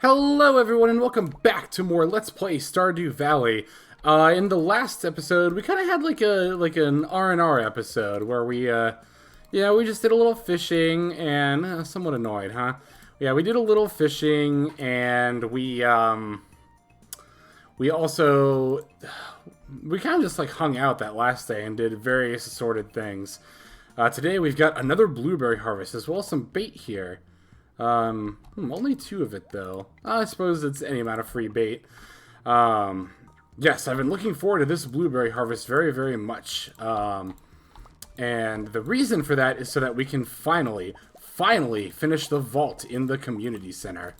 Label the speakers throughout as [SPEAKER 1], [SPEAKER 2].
[SPEAKER 1] Hello everyone and welcome back to more Let's Play Stardew Valley. In the last episode, we kind of had an R&R episode where we just did a little fishing and somewhat annoyed, huh? Yeah, we did a little fishing and we also kind of just like hung out that last day and did various assorted things. Today we've got another blueberry harvest as well as some bait here. Only 2 of it though. I suppose it's any amount of free bait. Yes, I've been looking forward to this blueberry harvest very, very much. And the reason for that is so that we can finally finish the vault in the community center.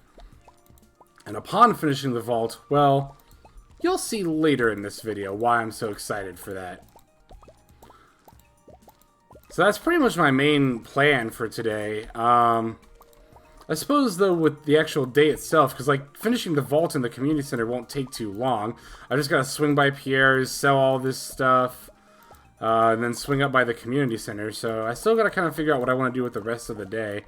[SPEAKER 1] And upon finishing the vault, well, you'll see later in this video why I'm so excited for that. So that's pretty much my main plan for today. I suppose, though, with the actual day itself, because, like, finishing the vault in the community center won't take too long. I just gotta swing by Pierre's, sell all this stuff, and then swing up by the community center. So I still gotta kind of figure out what I want to do with the rest of the day.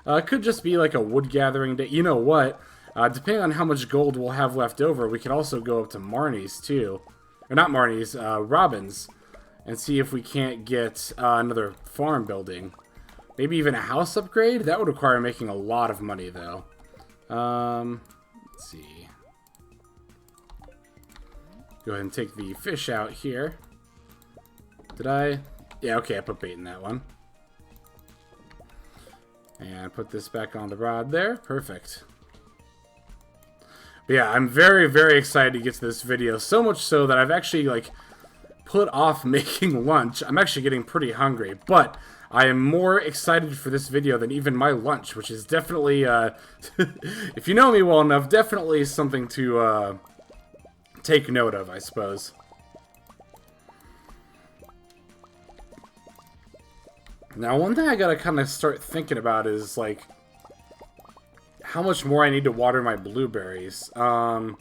[SPEAKER 1] It could just be, like, a wood gathering day. You know what? Depending on how much gold we'll have left over, we could also go up to Marnie's, too. Or not Marnie's, Robin's, and see if we can't get another farm building. Maybe even a house upgrade? That would require making a lot of money, though. Let's see. Go ahead and take the fish out here. Did I? Yeah, okay, I put bait in that one. And put this back on the rod there. Perfect. But yeah, I'm very, very excited to get to this video. So much so that I've actually, like, put off making lunch. I'm actually getting pretty hungry, but I am more excited for this video than even my lunch, which is definitely, if you know me well enough, definitely something to take note of, I suppose. Now, one thing I gotta kind of start thinking about is, like, how much more I need to water my blueberries. Let's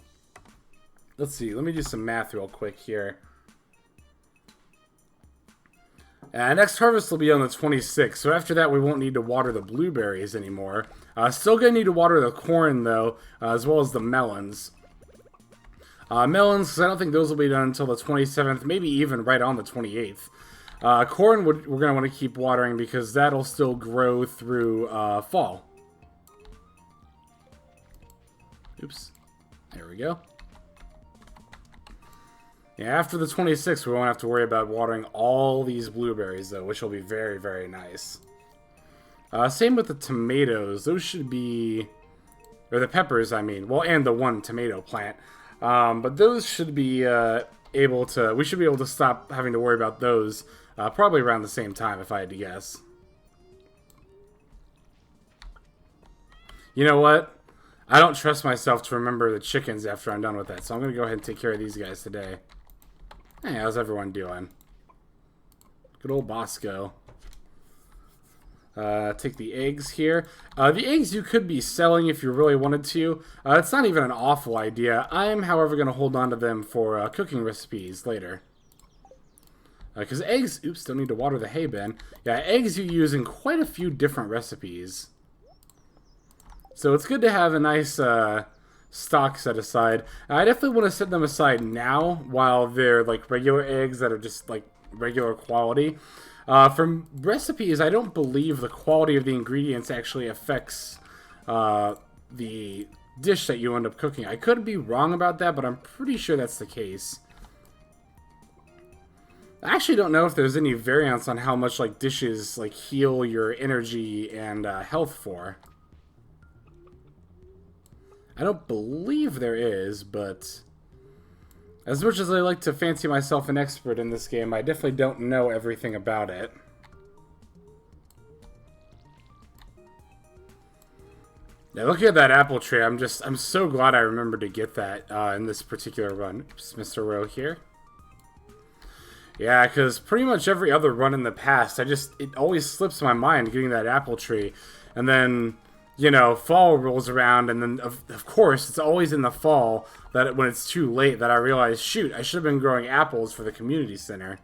[SPEAKER 1] see, let me do some math real quick here. Next harvest will be on the 26th, so after that we won't need to water the blueberries anymore. Still gonna need to water the corn, though, as well as the melons. Melons, because I don't think those will be done until the 27th, maybe even right on the 28th. Corn, we're gonna want to keep watering because that'll still grow through fall. Oops. There we go. Yeah, after the 26th, we won't have to worry about watering all these blueberries, though, which will be very, very nice. Same with the tomatoes. Those should be... Or the peppers, I mean. Well, and the one tomato plant. But those should be able to... We should be able to stop having to worry about those probably around the same time, if I had to guess. You know what? I don't trust myself to remember the chickens after I'm done with that, so I'm going to go ahead and take care of these guys today. Hey, how's everyone doing? Good old Bosco. Take the eggs here. The eggs you could be selling if you really wanted to. It's not even an awful idea. I am, however, going to hold on to them for cooking recipes later. Because eggs... Oops, don't need to water the hay bin. Yeah, eggs you use in quite a few different recipes. So it's good to have a nice... stock set aside. I definitely want to set them aside now while they're like regular eggs that are just like regular quality. From recipes, I don't believe the quality of the ingredients actually affects the dish that you end up cooking. I could be wrong about that, but I'm pretty sure that's the case. I actually don't know if there's any variance on how much like dishes like heal your energy and health for. I don't believe there is, but as much as I like to fancy myself an expert in this game, I definitely don't know everything about it. Now, looking at that apple tree, I'm so glad I remembered to get that in this particular run. Oops, Mr. Rowe here. Yeah, because pretty much every other run in the past, it always slips my mind getting that apple tree, and then... You know, fall rolls around, and then, of course, it's always in the fall, that when it's too late, that I realize, shoot, I should have been growing apples for the community center.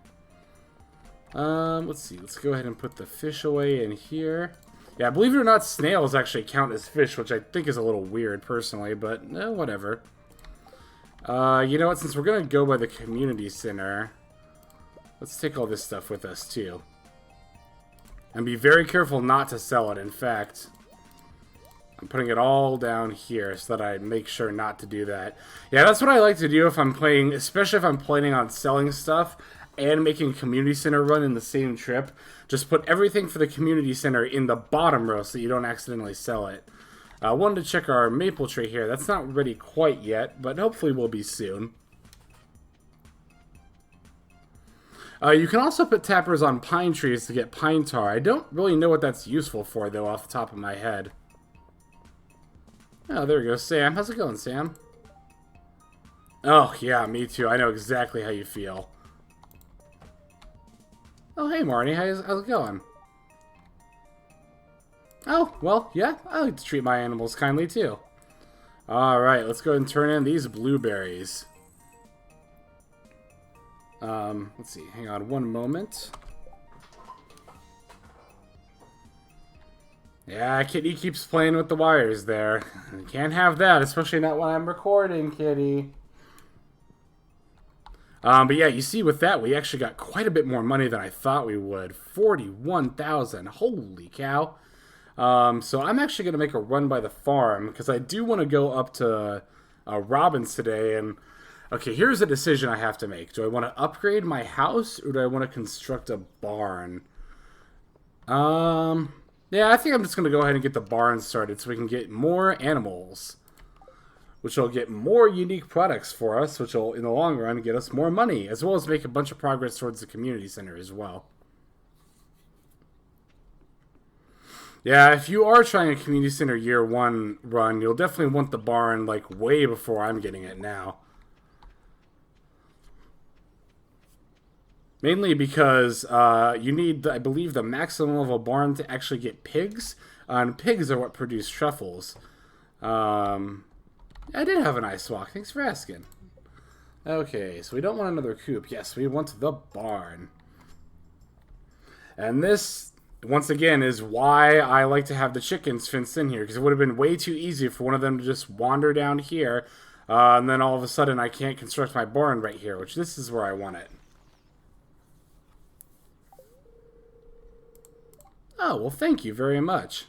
[SPEAKER 1] Let's see, let's go ahead and put the fish away in here. Yeah, believe it or not, snails actually count as fish, which I think is a little weird, personally, but whatever. You know what? Since we're going to go by the community center, let's take all this stuff with us, too. And be very careful not to sell it, in fact. I'm putting it all down here so that I make sure not to do that. Yeah, that's what I like to do if I'm playing, especially if I'm planning on selling stuff and making a community center run in the same trip. Just put everything for the community center in the bottom row so you don't accidentally sell it. I wanted to check our maple tree here. That's not ready quite yet, but hopefully will be soon. You can also put tappers on pine trees to get pine tar. I don't really know what that's useful for, though, off the top of my head. Oh, there we go. Sam. How's it going, Sam? Oh, yeah, me too. I know exactly how you feel. Oh, hey, Marnie. How's it going? Oh, well, yeah. I like to treat my animals kindly, too. Alright, let's go ahead and turn in these blueberries. Let's see. Hang on one moment. Yeah, Kitty keeps playing with the wires there. You can't have that, especially not when I'm recording, Kitty. But yeah, you see with that, we actually got quite a bit more money than I thought we would. 41,000. Holy cow. So I'm actually going to make a run by the farm, because I do want to go up to Robin's today. And okay, here's a decision I have to make. Do I want to upgrade my house, or do I want to construct a barn? Yeah, I think I'm just going to go ahead and get the barn started so we can get more animals, which will get more unique products for us, which will, in the long run, get us more money, as well as make a bunch of progress towards the community center as well. Yeah, if you are trying a community center year one run, you'll definitely want the barn, like, way before I'm getting it now. Mainly because you need, I believe, the maximum of a barn to actually get pigs. And pigs are what produce truffles. I did have a nice walk. Thanks for asking. Okay, so we don't want another coop. Yes, we want the barn. And this, once again, is why I like to have the chickens fenced in here. Because it would have been way too easy for one of them to just wander down here. And then all of a sudden I can't construct my barn right here. Which this is where I want it. Oh, well, thank you very much.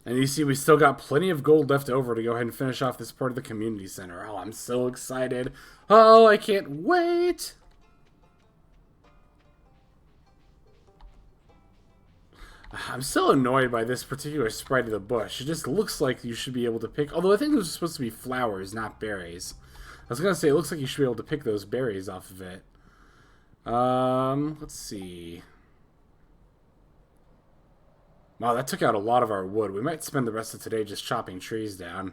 [SPEAKER 1] And you see, we still got plenty of gold left over to go ahead and finish off this part of the community center. Oh, I'm so excited. Oh, I can't wait. I'm so annoyed by this particular sprite of the bush. It just looks like you should be able to pick... Although I think those are supposed to be flowers, not berries. I was going to say, it looks like you should be able to pick those berries off of it. Let's see. Wow, that took out a lot of our wood. We might spend the rest of today just chopping trees down.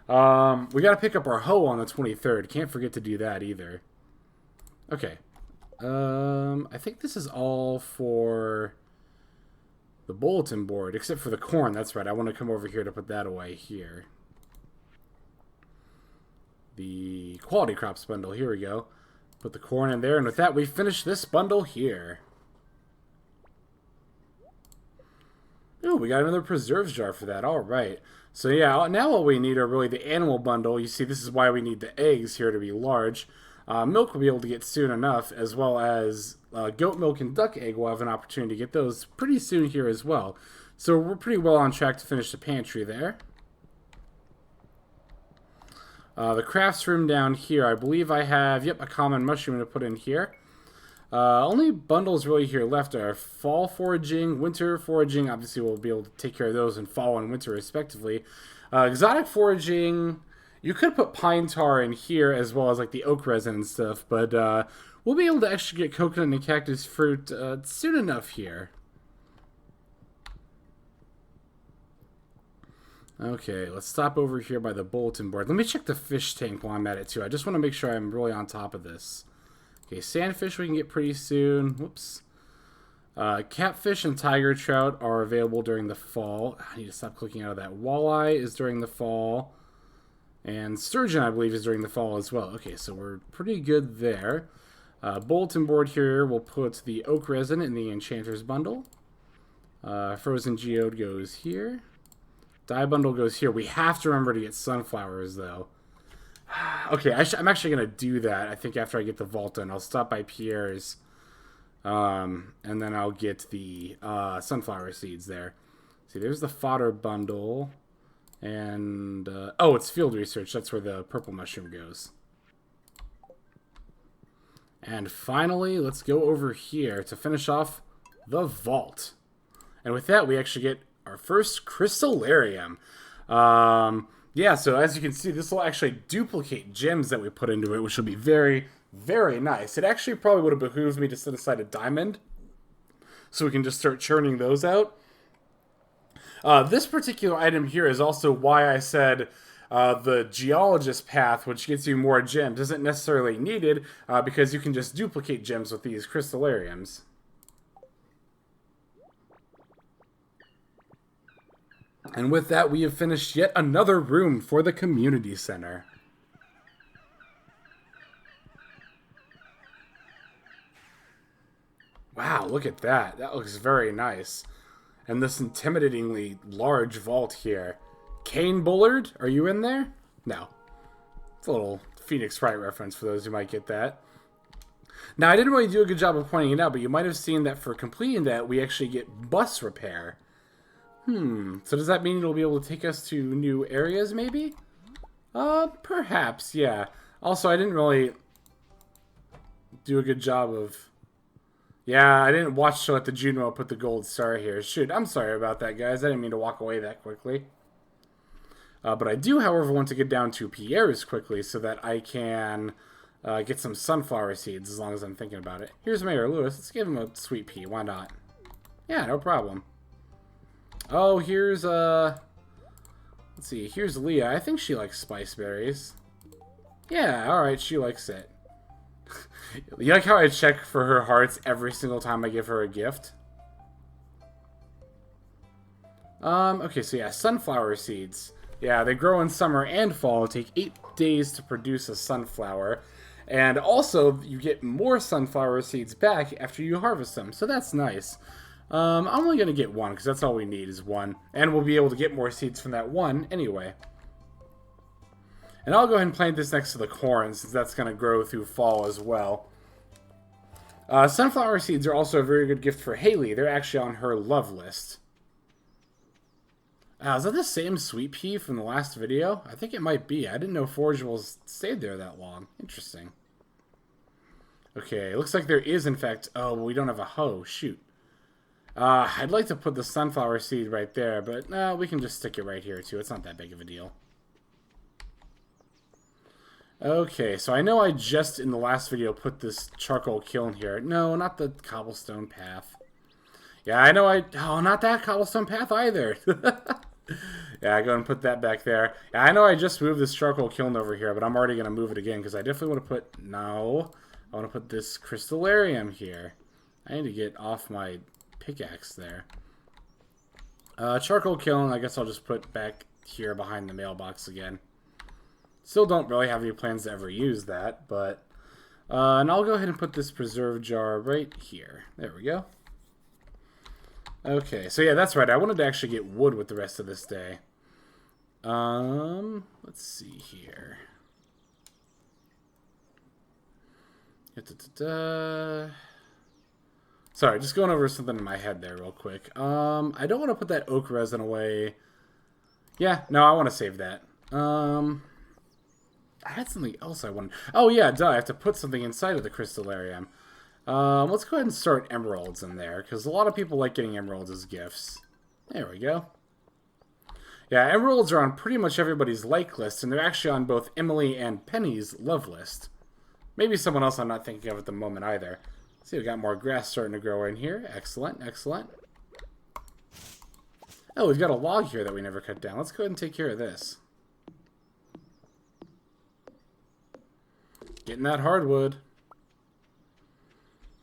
[SPEAKER 1] We gotta pick up our hoe on the 23rd. Can't forget to do that either. Okay. I think this is all for the bulletin board, except for the corn. That's right. I want to come over here to put that away here. The quality crops bundle. Here we go. Put the corn in there, and with that, we finish this bundle here. Ooh, we got another preserves jar for that. All right. So yeah, now all we need are really the animal bundle. You see, this is why we need the eggs here to be large. Milk we'll be able to get soon enough, as well as goat milk and duck egg. We'll have an opportunity to get those pretty soon here as well. So we're pretty well on track to finish the pantry there. The crafts room down here, I believe I have, yep, a common mushroom to put in here. Only bundles really here left are fall foraging, winter foraging. Obviously, we'll be able to take care of those in fall and winter respectively. Exotic foraging, you could put pine tar in here as well as like the oak resin and stuff, but we'll be able to actually get coconut and cactus fruit soon enough here. Okay, let's stop over here by the bulletin board. Let me check the fish tank while I'm at it, too. I just want to make sure I'm really on top of this. Okay, sandfish we can get pretty soon. Whoops. Catfish and tiger trout are available during the fall. I need to stop clicking out of that. Walleye is during the fall. And sturgeon, I believe, is during the fall as well. Okay, so we're pretty good there. Bulletin board here, we'll put the oak resin in the enchanter's bundle. Frozen geode goes here. Dye bundle goes here. We have to remember to get sunflowers, though. Okay, I'm actually going to do that, I think, after I get the vault done. I'll stop by Pierre's, and then I'll get the sunflower seeds there. See, there's the fodder bundle. And, oh, it's field research. That's where the purple mushroom goes. And finally, let's go over here to finish off the vault. And with that, we actually get our first crystallarium. Yeah, so as you can see, this will actually duplicate gems that we put into it, which will be very, very nice. It actually probably would have behooved me to set aside a diamond, so we can just start churning those out. This particular item here is also why I said the geologist path, which gets you more gems, isn't necessarily needed, because you can just duplicate gems with these crystallariums. And with that, we have finished yet another room for the community center. Wow, look at that. That looks very nice. And this intimidatingly large vault here. Kane Bullard, are you in there? No. It's a little Phoenix Wright reference for those who might get that. Now, I didn't really do a good job of pointing it out, but you might have seen that for completing that, we actually get bus repair. So does that mean it'll be able to take us to new areas, maybe? Perhaps, yeah. Also, I didn't really do a good job of... Yeah, I didn't watch to let the Juno put the gold star here. Shoot, I'm sorry about that, guys. I didn't mean to walk away that quickly. But I do, however, want to get down to Pierre's quickly so that I can get some sunflower seeds as long as I'm thinking about it. Here's Mayor Lewis. Let's give him a sweet pea. Why not? Yeah, no problem. Oh, here's, let's see. Here's Leah. I think she likes spice berries. Yeah, alright, she likes it. You like how I check for her hearts every single time I give her a gift? Okay, so yeah, sunflower seeds. Yeah, they grow in summer and fall. It take 8 days to produce a sunflower. And also, you get more sunflower seeds back after you harvest them, so that's nice. I'm only going to get one, because that's all we need is one. And we'll be able to get more seeds from that one anyway. And I'll go ahead and plant this next to the corn, since that's going to grow through fall as well. Sunflower seeds are also a very good gift for Haley. They're actually on her love list. Is that the same sweet pea from the last video? I think it might be. I didn't know forageables stayed there that long. Interesting. Okay, looks like there is, in fact... Oh, we don't have a hoe. Shoot. I'd like to put the sunflower seed right there, but no, we can just stick it right here, too. It's not that big of a deal. Okay, so I know I just, in the last video, put this charcoal kiln here. No, not the cobblestone path. Yeah, I know Oh, not that cobblestone path either. Yeah, go and put that back there. Yeah, I know I just moved this charcoal kiln over here, but I'm already going to move it again, because I definitely want to put... No. I want to put this crystallarium here. I need to get off my pickaxe there. Charcoal kiln, I guess I'll just put back here behind the mailbox again. Still don't really have any plans to ever use that, but... and I'll go ahead and put this preserve jar right here. There we go. Okay, so yeah, that's right. I wanted to actually get wood with the rest of this day. Let's see here. Sorry, just going over something in my head there real quick. I don't want to put that oak resin away. Yeah, no, I want to save that. I had something else I wanted. Oh, yeah, duh, I have to put something inside of the crystallarium. Let's go ahead and start emeralds in there, because a lot of people like getting emeralds as gifts. There we go. Yeah, emeralds are on pretty much everybody's like list, and they're actually on both Emily and Penny's love list. Maybe someone else I'm not thinking of at the moment either. See, we got more grass starting to grow in here. Excellent, excellent. Oh, we've got a log here that we never cut down. Let's go ahead and take care of this. Getting that hardwood.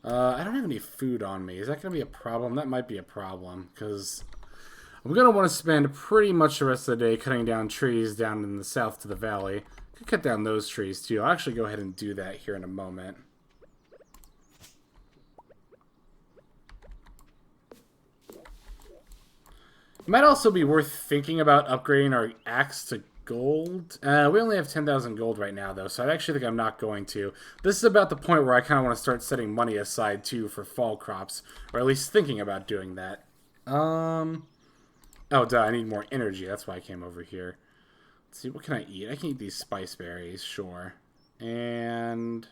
[SPEAKER 1] I don't have any food on me. Is that going to be a problem? That might be a problem, because I'm going to want to spend pretty much the rest of the day cutting down trees down in the south to the valley. Could cut down those trees, too. I'll actually go ahead and do that here in a moment. It might also be worth thinking about upgrading our axe to gold. We only have 10,000 gold right now, though, so I actually think I'm not going to. This is about the point where I kind of want to start setting money aside, too, for fall crops. Or at least thinking about doing that. Oh, duh, I need more energy. That's why I came over here. Let's see, what can I eat? I can eat these spice berries, sure. And...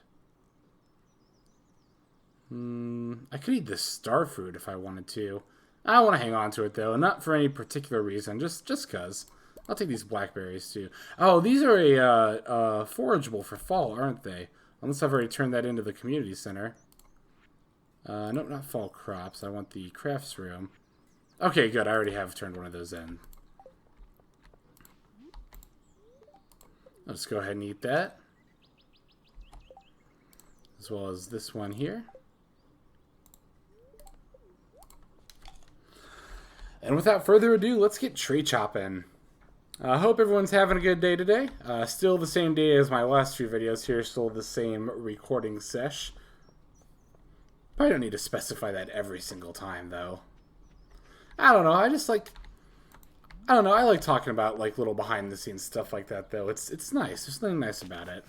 [SPEAKER 1] I could eat this star fruit if I wanted to. I want to hang on to it, though. Not for any particular reason. Just because. I'll take these blackberries, too. Oh, these are forageable for fall, aren't they? Unless I've already turned that into the community center. Nope, not fall crops. I want the crafts room. Okay, good. I already have turned one of those in. Let's go ahead and eat that. As well as this one here. And without further ado, let's get tree chopping. I hope everyone's having a good day today. Still the same day as my last few videos here. Still the same recording sesh. Probably don't need to specify that every single time, though. I don't know. I don't know. I like talking about like little behind the scenes stuff like that, though. It's nice. There's something nice about it.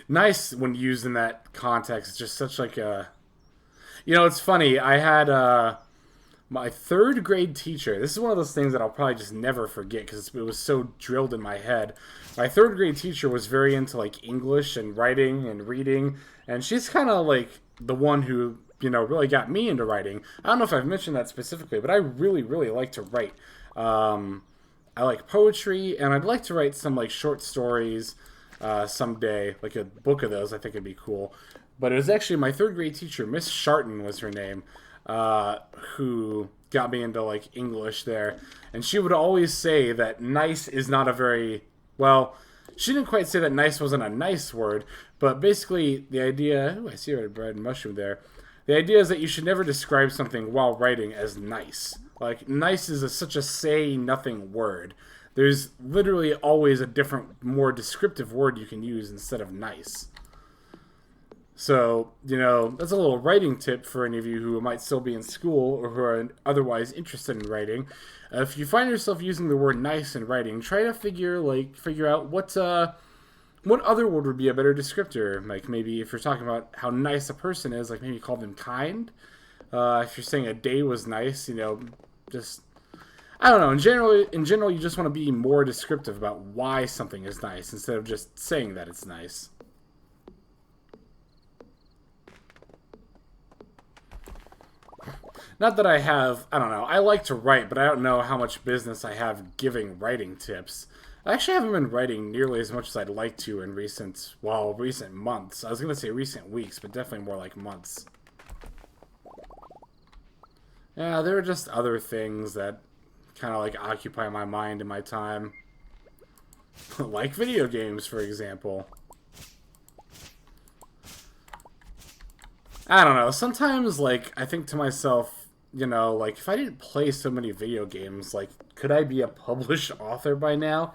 [SPEAKER 1] Nice when used in that context. It's just such like a... You know, it's funny. I had my third grade teacher. This is one of those things that I'll probably just never forget because it was so drilled in my head. My third grade teacher was very into like English and writing and reading, and she's kind of like the one who, you know, really got me into writing. I don't know if I've mentioned that specifically, but I really, really like to write. I like poetry, and I'd like to write some like short stories someday, like a book of those. I think it'd be cool. But it was actually my third grade teacher, Miss Sharton was her name, who got me into like English there. And she would always say that nice is not a very, well, she didn't quite say that nice wasn't a nice word, but basically the idea, I see a bread and mushroom there. The idea is that you should never describe something while writing as nice. Like, nice is such a say-nothing word. There's literally always a different, more descriptive word you can use instead of nice. So, you know, that's a little writing tip for any of you who might still be in school or who are otherwise interested in writing. If you find yourself using the word nice in writing, try to figure out what other word would be a better descriptor. Like maybe if you're talking about how nice a person is, like maybe call them kind. If you're saying a day was nice, you know, just... I don't know. In general, you just want to be more descriptive about why something is nice instead of just saying that it's nice. Not that I have, I don't know, I like to write, but I don't know how much business I have giving writing tips. I actually haven't been writing nearly as much as I'd like to in recent months. I was going to say recent weeks, but definitely more like months. Yeah, there are just other things that kind of like occupy my mind and my time. Like video games, for example. I don't know, sometimes, like, I think to myself, you know, like, if I didn't play so many video games, like, could I be a published author by now?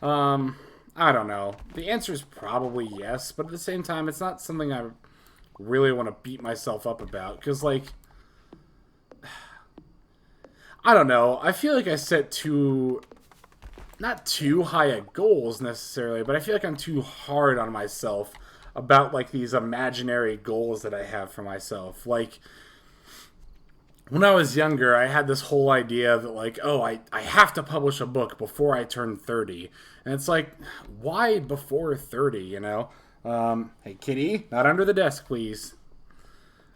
[SPEAKER 1] I don't know. The answer is probably yes, but at the same time, it's not something I really want to beat myself up about, because, like, I don't know. I feel like I set not too high a goals necessarily, but I feel like I'm too hard on myself about, like, these imaginary goals that I have for myself. Like, when I was younger, I had this whole idea that, like, oh, I have to publish a book before I turn 30. And it's like, why before 30, you know? Hey, kitty, not under the desk, please.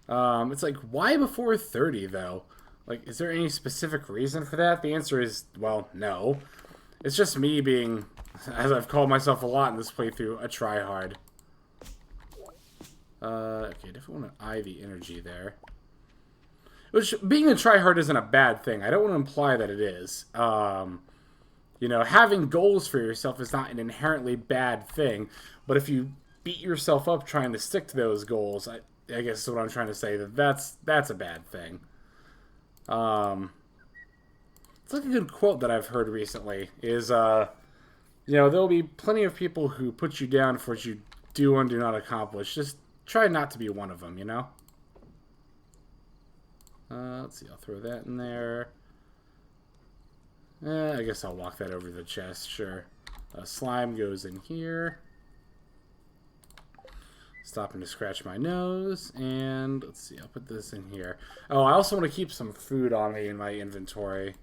[SPEAKER 1] It's like, why before 30, though? Like, is there any specific reason for that? The answer is, well, no. It's just me being, as I've called myself a lot in this playthrough, a tryhard. Okay, definitely want to eye the energy there. Which, being a tryhard isn't a bad thing. I don't want to imply that it is. You know, having goals for yourself is not an inherently bad thing. But if you beat yourself up trying to stick to those goals, I guess is what I'm trying to say. That's a bad thing. It's like a good quote that I've heard recently. Is, you know, there'll be plenty of people who put you down for what you do and do not accomplish. Just try not to be one of them, you know? Let's see, I'll throw that in there. I guess I'll walk that over to the chest, sure. Slime goes in here. Stopping to scratch my nose, and let's see, I'll put this in here. Oh, I also want to keep some food on me in my inventory.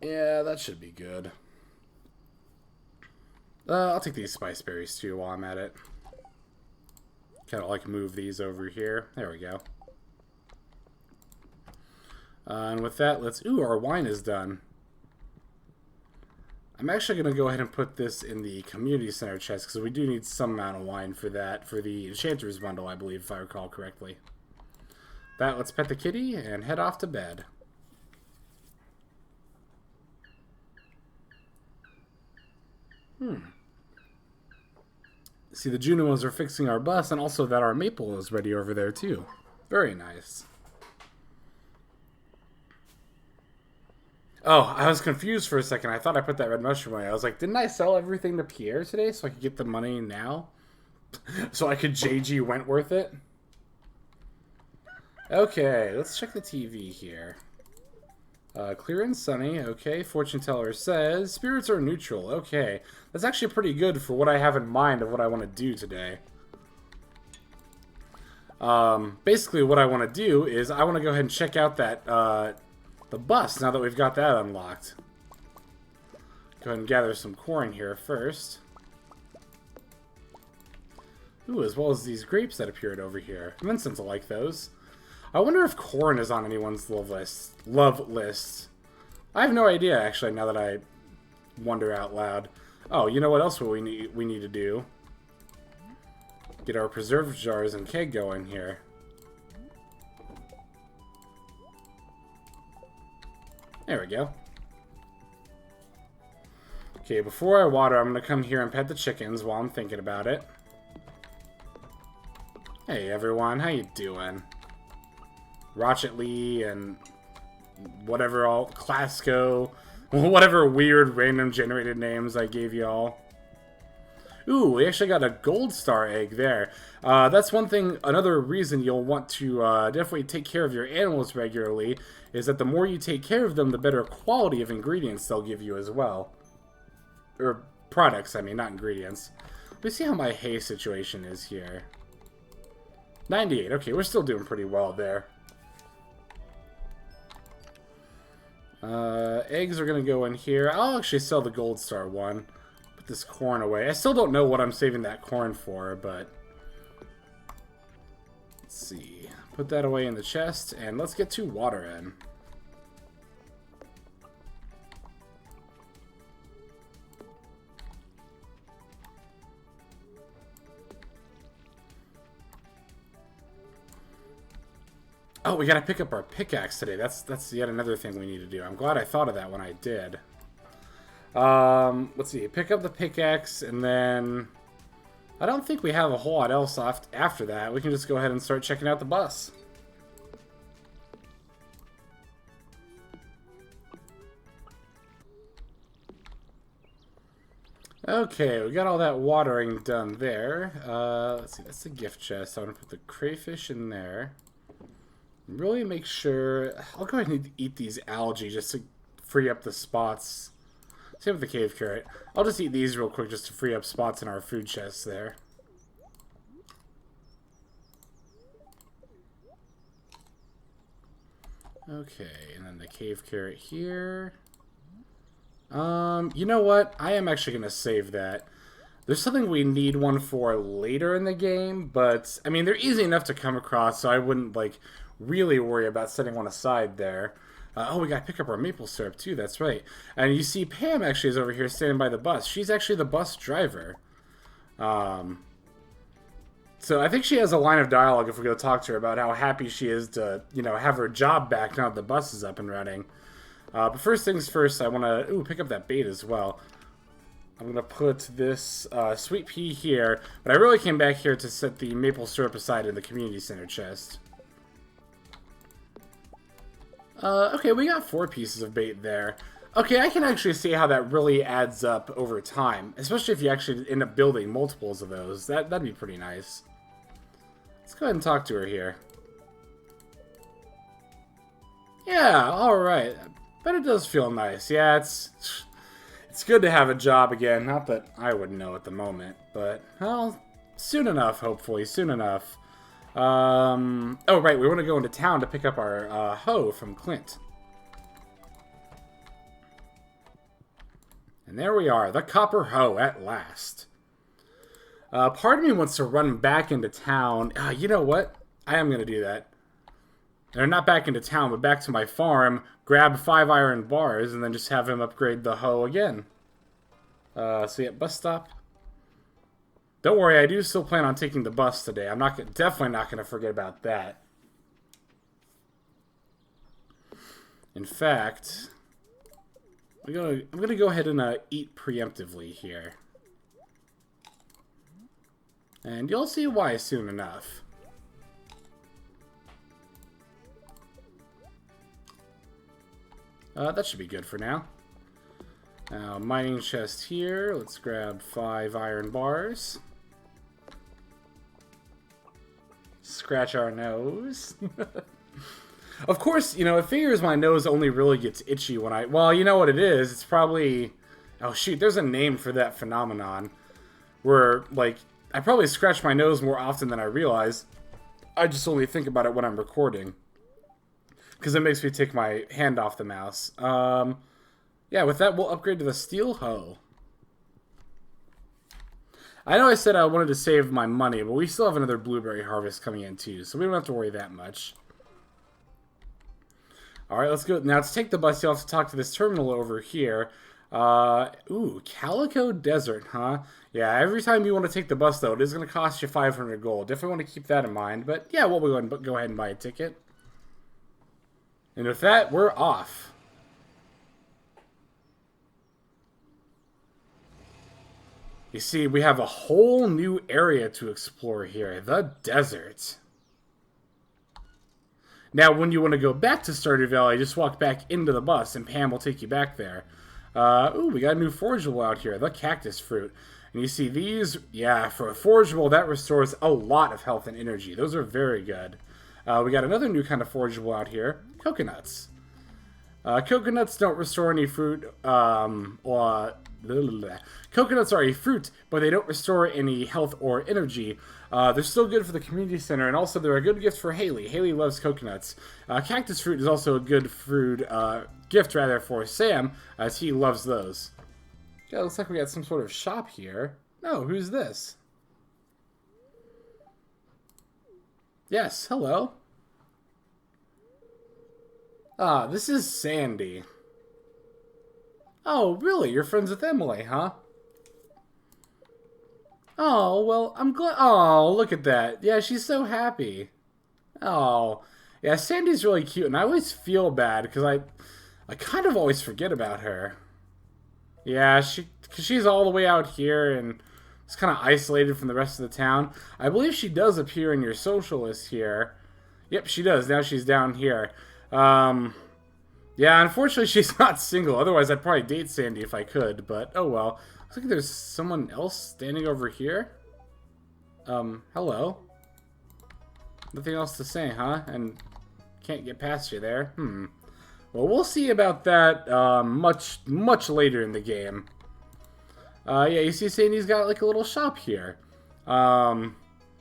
[SPEAKER 1] Yeah, that should be good. I'll take these spice berries too while I'm at it. Kind of like move these over here. There we go. And with that, let's... Ooh, our wine is done. I'm actually going to go ahead and put this in the community center chest because we do need some amount of wine for that, for the Enchanter's Bundle, I believe, if I recall correctly. That, let's pet the kitty and head off to bed. See, the Junimos are fixing our bus, and also that our maple is ready over there, too. Very nice. Oh, I was confused for a second. I thought I put that red mushroom away. I was like, didn't I sell everything to Pierre today so I could get the money now? So I could JG Wentworth it? Okay, let's check the TV here. Clear and sunny. Okay, fortune teller says spirits are neutral. Okay, that's actually pretty good for what I have in mind of what I want to do today. Basically what I want to do is I want to go ahead and check out that the bus now that we've got that unlocked. Go ahead and gather some corn here first. Ooh, as well as these grapes that appeared over here. Vincent will like those. I wonder if corn is on anyone's love list. I have no idea, actually, now that I wonder out loud. Oh, you know what else we need to do? Get our preserve jars and keg going here. There we go. Okay, before I water, I'm going to come here and pet the chickens while I'm thinking about it. Hey, everyone. How you doing? Ratchet Lee and whatever all Clasco, whatever weird random generated names I gave y'all. Ooh, we actually got a gold star egg there. That's one thing, another reason you'll want to definitely take care of your animals regularly is that the more you take care of them, the better quality of ingredients they'll give you as well. Or products, I mean, not ingredients. Let me see how my hay situation is here. 98, okay, we're still doing pretty well there. Eggs are going to go in here. I'll actually sell the gold star one. Put this corn away. I still don't know what I'm saving that corn for, but... Let's see. Put that away in the chest, and let's get to water in. Oh, we gotta pick up our pickaxe today. That's yet another thing we need to do. I'm glad I thought of that when I did. Let's see. Pick up the pickaxe, and then... I don't think we have a whole lot else after that. We can just go ahead and start checking out the bus. Okay, we got all that watering done there. Let's see. That's the gift chest. I'm gonna put the crayfish in there. Really make sure... I'll go ahead and eat these algae just to free up the spots. Same with the cave carrot. I'll just eat these real quick just to free up spots in our food chests there. Okay, and then the cave carrot here. You know what? I am actually going to save that. There's something we need one for later in the game, but, I mean, they're easy enough to come across, so I wouldn't, like, really worry about setting one aside there. Oh, we gotta pick up our maple syrup, too, that's right. And you see Pam actually is over here standing by the bus. She's actually the bus driver. So I think she has a line of dialogue if we go talk to her about how happy she is to, you know, have her job back now that the bus is up and running. But first things first, I want to, pick up that bait as well. I'm going to put this sweet pea here, but I really came back here to set the maple syrup aside in the community center chest. Okay, we got 4 pieces of bait there. Okay, I can actually see how that really adds up over time, especially if you actually end up building multiples of those. That'd be pretty nice. Let's go ahead and talk to her here. Yeah, alright. But it does feel nice. Yeah, it's good to have a job again. Not that I would know at the moment, but, well, soon enough, hopefully. Soon enough. Oh, right, we want to go into town to pick up our hoe from Clint. And there we are, the copper hoe at last. Part of me wants to run back into town. You know what? I am going to do that. Or not back into town, but back to my farm, grab 5 iron bars, and then just have him upgrade the hoe again. So yeah, bus stop. Don't worry, I do still plan on taking the bus today. I'm definitely not going to forget about that. In fact, I'm gonna go ahead and eat preemptively here. And you'll see why soon enough. That should be good for now. Now, mining chest here. Let's grab 5 iron bars. Scratch our nose. Of course, you know, it figures my nose only really gets itchy when I... Well, you know what it is? It's probably... Oh, shoot, there's a name for that phenomenon. Where, like, I probably scratch my nose more often than I realize. I just only think about it when I'm recording. Because it makes me take my hand off the mouse. Yeah, with that, we'll upgrade to the steel hoe. I know I said I wanted to save my money, but we still have another blueberry harvest coming in, too. So we don't have to worry that much. Alright, let's go. Now, to take the bus, you'll have to talk to this terminal over here. Ooh, Calico Desert, huh? Yeah, every time you want to take the bus, though, it is going to cost you 500 gold. Definitely want to keep that in mind. But, yeah, we'll go ahead and buy a ticket. And with that, we're off. You see, we have a whole new area to explore here. The desert. Now, when you want to go back to Stardew Valley, just walk back into the bus, and Pam will take you back there. Ooh, we got a new forageable out here, the cactus fruit. And you see these, yeah, for a forageable, that restores a lot of health and energy. Those are very good. We got another new kind of forageable out here, coconuts. Coconuts don't restore any fruit, Coconuts are a fruit, but they don't restore any health or energy. They're still good for the community center, and also they're a good gift for Haley. Haley loves coconuts. Cactus fruit is also a good fruit, gift rather, for Sam, as he loves those. Yeah, looks like we got some sort of shop here. No, who's this? Yes, hello. Ah, this is Sandy. Oh, really? You're friends with Emily, huh? Oh, well, I'm glad... Oh, look at that. Yeah, she's so happy. Oh. Yeah, Sandy's really cute, and I always feel bad, because I kind of always forget about her. Yeah, cause she's all the way out here, and it's kind of isolated from the rest of the town. I believe she does appear in your social list here. Yep, she does. Now she's down here. Yeah, unfortunately she's not single. Otherwise, I'd probably date Sandy if I could, but oh well. Looks like there's someone else standing over here. Hello. Nothing else to say, huh? And can't get past you there. Well, we'll see about that much later in the game. Yeah, you see Sandy's got like a little shop here.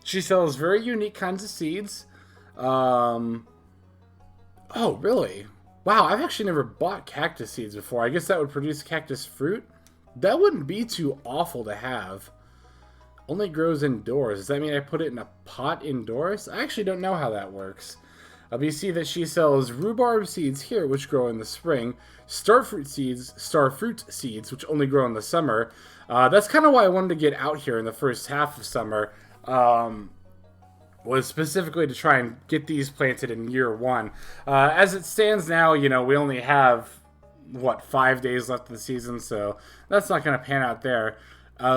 [SPEAKER 1] She sells very unique kinds of seeds. Oh, really? Wow, I've actually never bought cactus seeds before. I guess that would produce cactus fruit? That wouldn't be too awful to have. Only grows indoors. Does that mean I put it in a pot indoors? I actually don't know how that works. You see that she sells rhubarb seeds here, which grow in the spring. Starfruit seeds, which only grow in the summer. That's kind of why I wanted to get out here in the first half of summer. Was specifically to try and get these planted in year one. As it stands now, you know, we only have, what, 5 days left of the season, so that's not going to pan out there.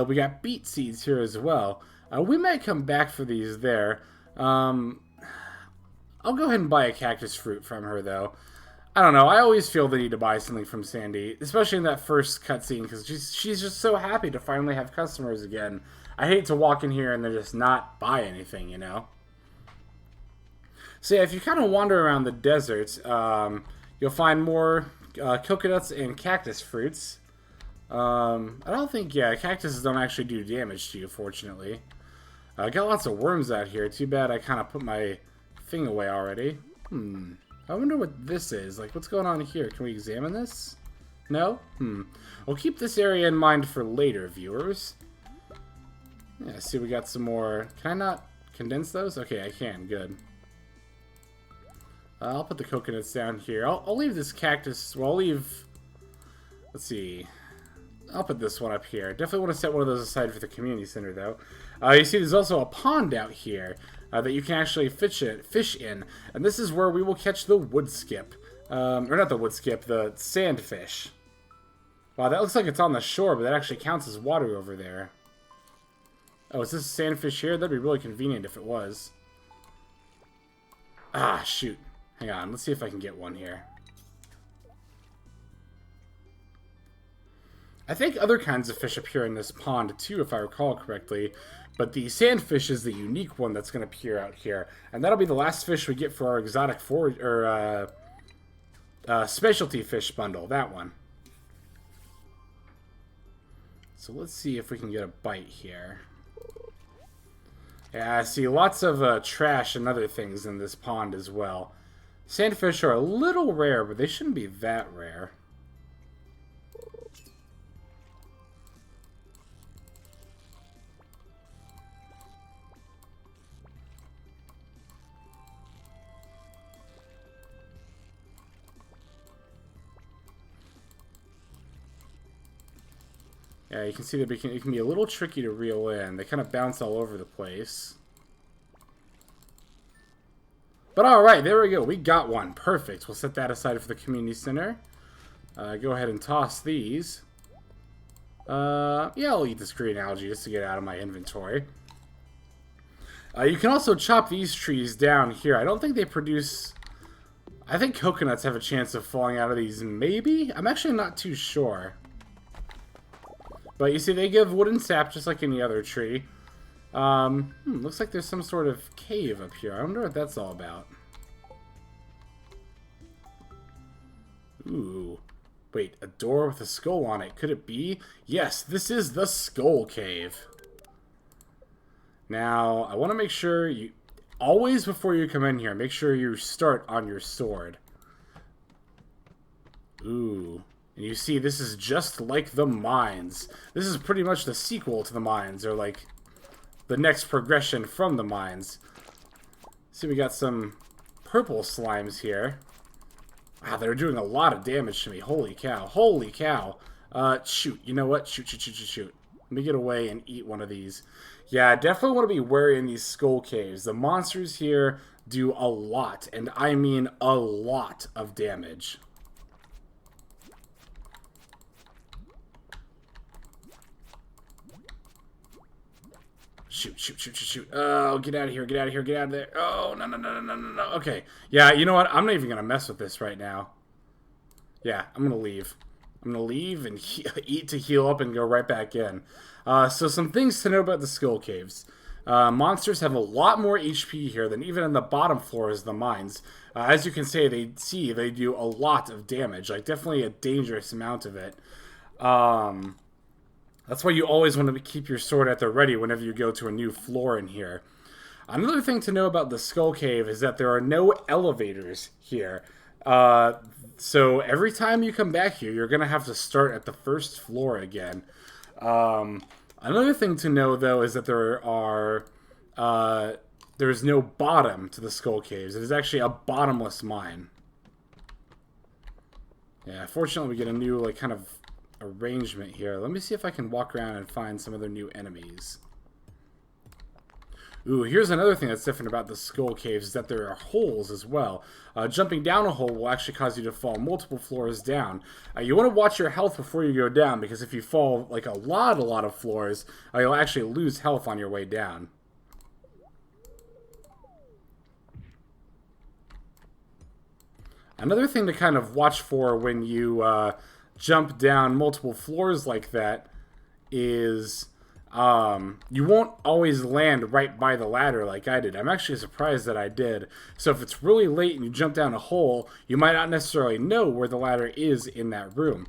[SPEAKER 1] We got beet seeds here as well. We might come back for these there. I'll go ahead and buy a cactus fruit from her, though. I don't know. I always feel the need to buy something from Sandy, especially in that first cutscene, because she's just so happy to finally have customers again. I hate to walk in here and then just not buy anything, you know? So yeah, if you kind of wander around the desert, you'll find more coconuts and cactus fruits. I don't think, yeah, cactuses don't actually do damage to you, fortunately. I got lots of worms out here. Too bad I kind of put my thing away already. I wonder what this is. Like, what's going on here? Can we examine this? No? We'll keep this area in mind for later, viewers. Yeah, see, we got some more. Can I not condense those? Okay, I can. Good. I'll put the coconuts down here. I'll leave this cactus. Well, I'll leave... Let's see. I'll put this one up here. Definitely want to set one of those aside for the community center, though. You see, there's also a pond out here that you can actually fish in. And this is where we will catch the wood skip. Or not the wood skip, the sandfish. Wow, that looks like it's on the shore, but that actually counts as water over there. Oh, is this sandfish here? That'd be really convenient if it was. Ah, shoot. Hang on, let's see if I can get one here. I think other kinds of fish appear in this pond too, if I recall correctly. But the sandfish is the unique one that's going to appear out here. And that'll be the last fish we get for our exotic forage, or specialty fish bundle, that one. So let's see if we can get a bite here. Yeah, I see lots of trash and other things in this pond as well. Sandfish are a little rare, but they shouldn't be that rare. Yeah, you can see that it can be a little tricky to reel in. They kind of bounce all over the place. But alright, there we go. We got one. Perfect. We'll set that aside for the community center. Go ahead and toss these. Yeah, I'll eat this green algae just to get it out of my inventory. You can also chop these trees down here. I don't think they produce... I think coconuts have a chance of falling out of these, maybe? I'm actually not too sure. But you see, they give wood and sap just like any other tree. Looks like there's some sort of cave up here. I wonder what that's all about. Ooh. Wait, a door with a skull on it. Could it be? Yes, this is the Skull Cave. Now, I want to make sure you... Always before you come in here, make sure you start on your sword. Ooh. And you see, this is just like the mines. This is pretty much the sequel to the mines, or like the next progression from the mines. See, we got some purple slimes here. Wow, they're doing a lot of damage to me. Holy cow. Holy cow. Shoot. You know what? Shoot. Let me get away and eat one of these. Yeah, I definitely want to be wary in these skull caves. The monsters here do a lot, and I mean a lot of damage. Shoot. Oh, get out of here, get out of there. Oh, no. Okay. Yeah, you know what? I'm not even going to mess with this right now. Yeah, I'm going to leave. I'm going to leave and eat to heal up and go right back in. So some things to know about the Skull Caves. Monsters have a lot more HP here than even in the bottom floors of the mines. As you can say, they do a lot of damage. Like, definitely a dangerous amount of it. That's why you always want to keep your sword at the ready whenever you go to a new floor in here. Another thing to know about the Skull Cave is that there are no elevators here. So every time you come back here, you're going to have to start at the first floor again. Another thing to know, though, is that there's no bottom to the Skull Caves. It is actually a bottomless mine. Yeah, fortunately we get a new, like, kind of arrangement here. Let me see if I can walk around and find some other new enemies. Ooh, here's another thing that's different about the Skull Caves, is that there are holes as well. Jumping down a hole will actually cause you to fall multiple floors down. You want to watch your health before you go down, because if you fall like a lot of floors, you'll actually lose health on your way down. Another thing to kind of watch for when you jump down multiple floors like that is you won't always land right by the ladder like I did. I'm actually surprised that I did. So if it's really late and you jump down a hole, you might not necessarily know where the ladder is in that room.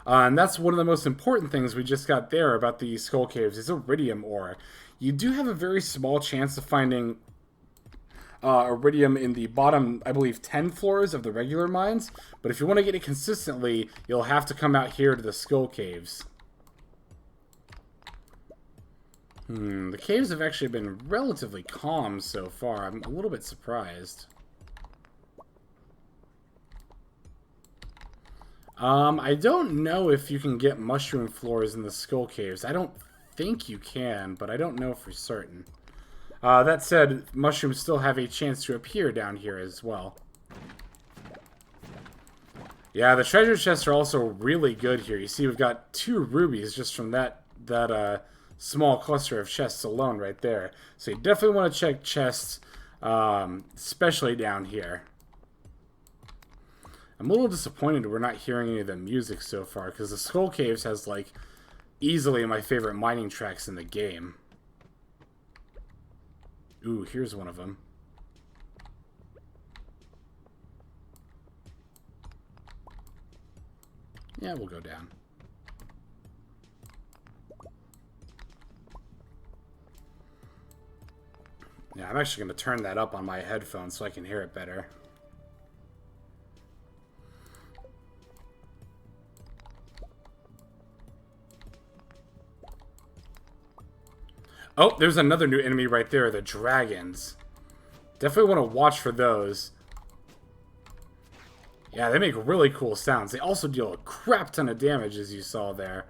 [SPEAKER 1] And that's one of the most important things we just got there about the Skull Caves is iridium ore. You do have a very small chance of finding iridium in the bottom, I believe, 10 floors of the regular mines. But if you want to get it consistently, you'll have to come out here to the Skull Caves. The caves have actually been relatively calm so far. I'm a little bit surprised. I don't know if you can get mushroom floors in the Skull Caves. I don't think you can, but I don't know for certain. That said, mushrooms still have a chance to appear down here as well. Yeah, the treasure chests are also really good here. You see, we've got 2 rubies just from that small cluster of chests alone right there. So you definitely want to check chests, especially down here. I'm a little disappointed we're not hearing any of the music so far, because the Skull Caves has, like, easily my favorite mining tracks in the game. Ooh, here's one of them. Yeah, we'll go down. Yeah, I'm actually going to turn that up on my headphones so I can hear it better. Oh, there's another new enemy right there, the dragons. Definitely want to watch for those. Yeah, they make really cool sounds. They also deal a crap ton of damage, as you saw there.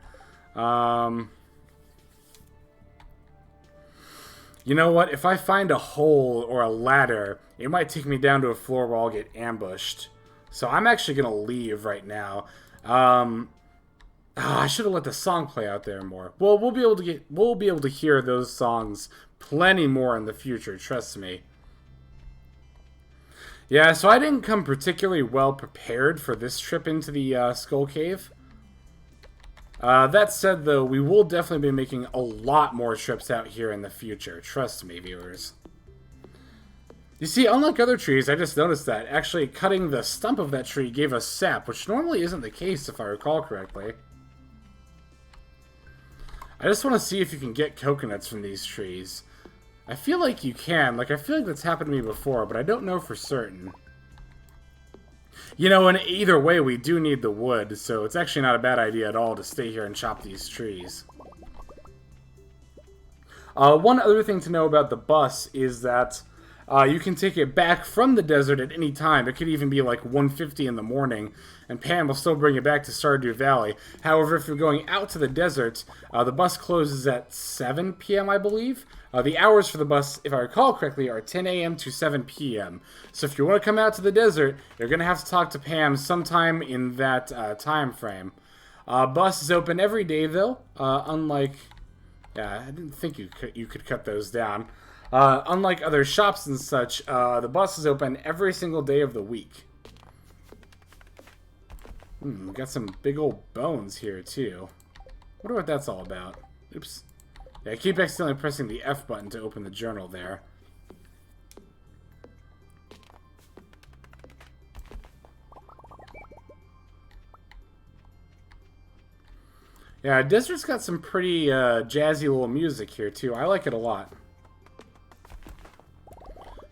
[SPEAKER 1] You know what? If I find a hole or a ladder, it might take me down to a floor where I'll get ambushed. So I'm actually going to leave right now. I should have let the song play out there more. Well, we'll be able to hear those songs plenty more in the future, trust me. Yeah, so I didn't come particularly well prepared for this trip into the Skull Cave. That said, though, we will definitely be making a lot more trips out here in the future. Trust me, viewers. You see, unlike other trees, I just noticed that actually cutting the stump of that tree gave us sap, which normally isn't the case if I recall correctly. I just want to see if you can get coconuts from these trees. I feel like you can. Like, I feel like that's happened to me before, but I don't know for certain. You know, and either way, we do need the wood, so it's actually not a bad idea at all to stay here and chop these trees. One other thing to know about the bus is that you can take it back from the desert at any time. It could even be like 1:50 in the morning, and Pam will still bring it back to Stardew Valley. However, if you're going out to the desert, the bus closes at 7 p.m., I believe. The hours for the bus, if I recall correctly, are 10 a.m. to 7 p.m. So if you want to come out to the desert, you're going to have to talk to Pam sometime in that time frame. Bus is open every day, though, unlike... Yeah, I didn't think you could cut those down. Unlike other shops and such, the bus is open every single day of the week. We got some big old bones here, too. Wonder what that's all about. Oops. Yeah, I keep accidentally pressing the F button to open the journal there. Yeah, Desert's got some pretty jazzy little music here, too. I like it a lot.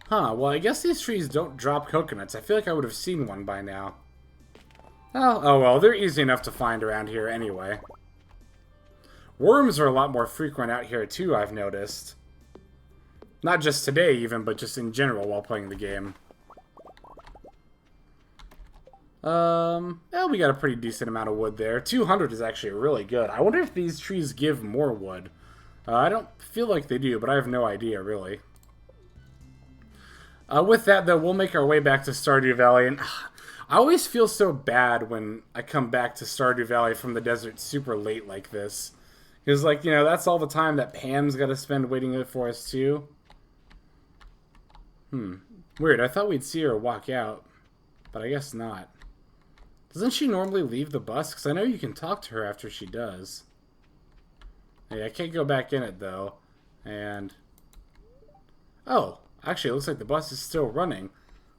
[SPEAKER 1] Huh, well, I guess these trees don't drop coconuts. I feel like I would have seen one by now. Oh well, they're easy enough to find around here anyway. Worms are a lot more frequent out here too, I've noticed. Not just today even, but just in general while playing the game. Yeah, we got a pretty decent amount of wood there. 200 is actually really good. I wonder if these trees give more wood. I don't feel like they do, but I have no idea, really. With that, though, we'll make our way back to Stardew Valley, and I always feel so bad when I come back to Stardew Valley from the desert super late like this. Because, like, you know, that's all the time that Pam's got to spend waiting for us, too. Weird. I thought we'd see her walk out. but I guess not. Doesn't she normally leave the bus? Because I know you can talk to her after she does. Hey, I can't go back in it, though. And... oh, actually, it looks like the bus is still running.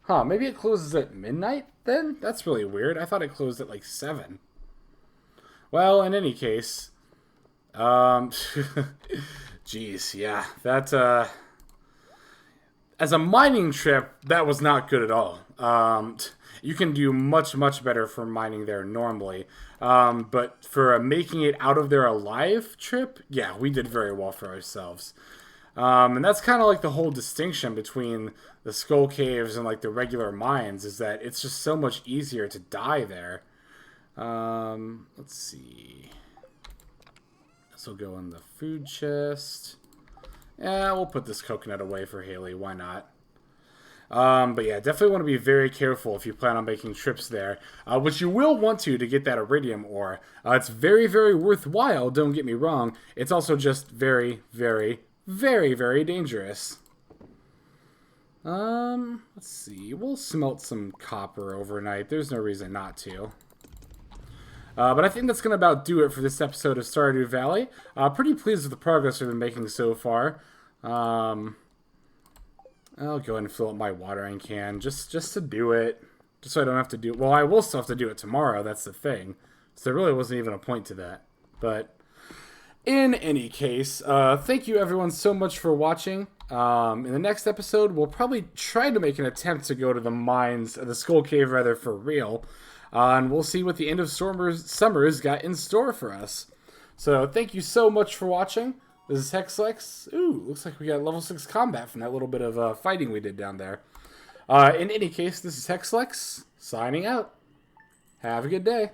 [SPEAKER 1] Huh, maybe it closes at midnight, then? That's really weird. I thought it closed at, like, 7. Well, in any case... jeez, yeah. That, as a mining trip, that was not good at all. You can do much, much better for mining there normally. But for a making it out of there alive trip, yeah, we did very well for ourselves. And that's kind of like the whole distinction between the skull caves and like the regular mines, is that it's just so much easier to die there. Let's see. This will go in the food chest. Yeah, we'll put this coconut away for Haley. Why not? But yeah, definitely want to be very careful if you plan on making trips there, which you will want to get that iridium ore. It's very, very worthwhile, don't get me wrong. It's also just very, very, very, very dangerous. Let's see. We'll smelt some copper overnight. There's no reason not to. But I think that's going to about do it for this episode of Stardew Valley. Pretty pleased with the progress we've been making so far. I'll go ahead and fill up my watering can just to do it. Just so I don't have to do it. Well, I will still have to do it tomorrow. That's the thing. So there really wasn't even a point to that. But in any case, thank you everyone so much for watching. In the next episode, we'll probably try to make an attempt to go to the mines, the Skull Cave rather, for real. And we'll see what the end of summer's got in store for us. So thank you so much for watching. This is Hexlex. Ooh, looks like we got level 6 combat from that little bit of fighting we did down there. In any case, this is Hexlex, signing out. Have a good day.